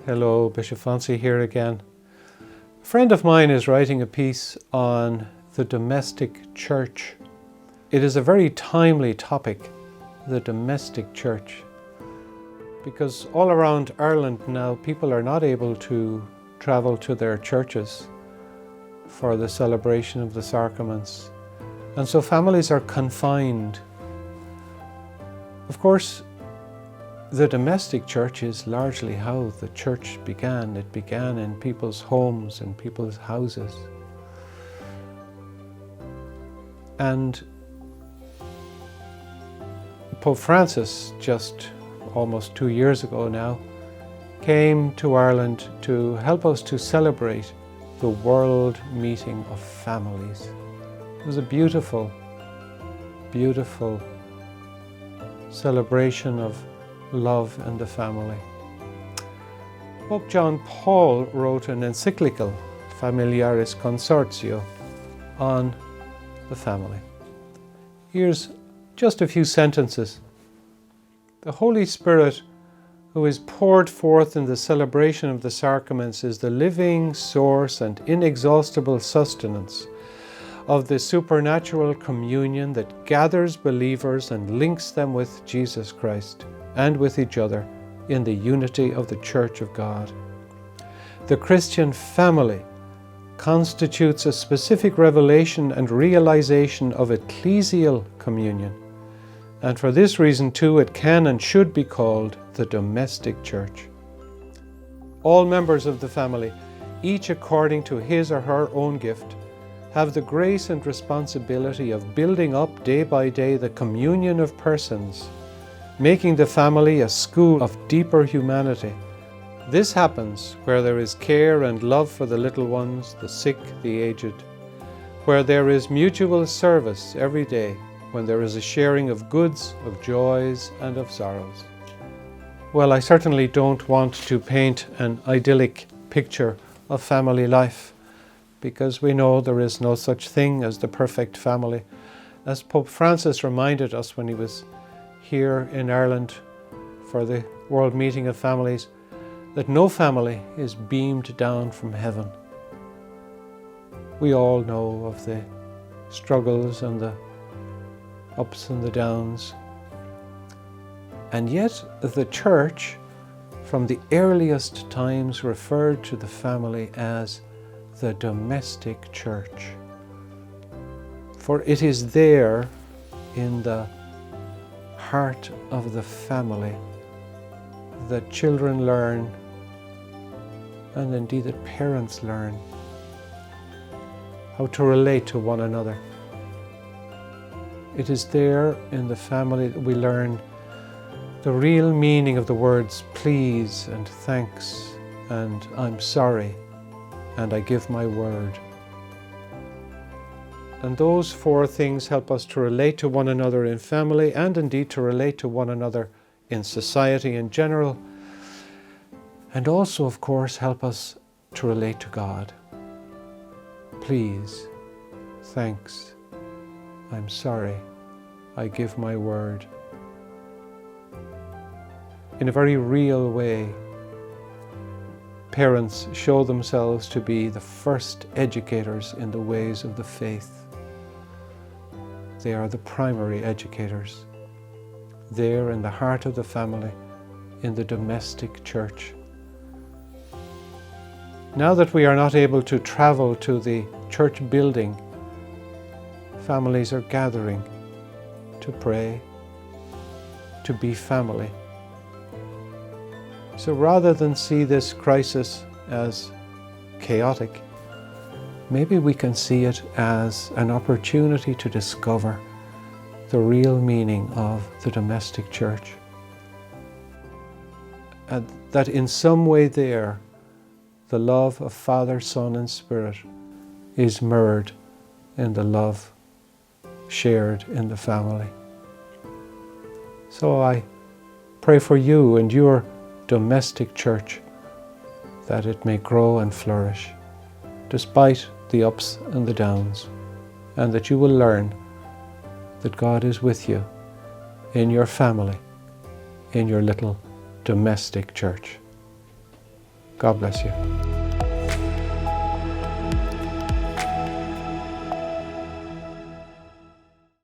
Hello, Bishop Phonsie here again. A friend of mine is writing a piece on the domestic church. It is a very timely topic, the domestic church, because all around Ireland now people are not able to travel to their churches for the celebration of the sacraments, and so families are confined. Of course, the domestic church is largely how the church began. It began in people's homes and people's houses. And Pope Francis, just almost 2 years ago now, came to Ireland to help us to celebrate the World Meeting of Families. It was a beautiful, beautiful celebration of love and the family. Pope John Paul wrote an encyclical, Familiaris Consortio, on the family. Here's just a few sentences. The Holy Spirit, who is poured forth in the celebration of the sacraments, is the living source and inexhaustible sustenance of the supernatural communion that gathers believers and links them with Jesus Christ and with each other in the unity of the Church of God. The Christian family constitutes a specific revelation and realization of ecclesial communion, and for this reason too it can and should be called the domestic church. All members of the family, each according to his or her own gift, have the grace and responsibility of building up day by day the communion of persons, making the family a school of deeper humanity. This happens where there is care and love for the little ones, the sick, the aged, where there is mutual service every day, when there is a sharing of goods, of joys, and of sorrows. Well, I certainly don't want to paint an idyllic picture of family life, because we know there is no such thing as the perfect family. As Pope Francis reminded us when he was here in Ireland for the World Meeting of Families, that no family is beamed down from heaven. We all know of the struggles and the ups and the downs. And yet the Church, from the earliest times, referred to the family as the domestic church. For it is there, in the heart of the family, that children learn, and indeed that parents learn, how to relate to one another. It is there in the family that we learn the real meaning of the words please and thanks and I'm sorry and I give my word. And those four things help us to relate to one another in family, and indeed to relate to one another in society in general, and also, of course, help us to relate to God. Please, thanks, I'm sorry, I give my word. In a very real way, parents show themselves to be the first educators in the ways of the faith. They are the primary educators, there in the heart of the family, in the domestic church. Now that we are not able to travel to the church building, families are gathering to pray, to be family. So rather than see this crisis as chaotic, maybe we can see it as an opportunity to discover the real meaning of the domestic church. And that in some way there, the love of Father, Son, and Spirit is mirrored in the love shared in the family. So I pray for you and your domestic church, that it may grow and flourish, despite the ups and the downs, and that you will learn that God is with you in your family, in your little domestic church. God bless you.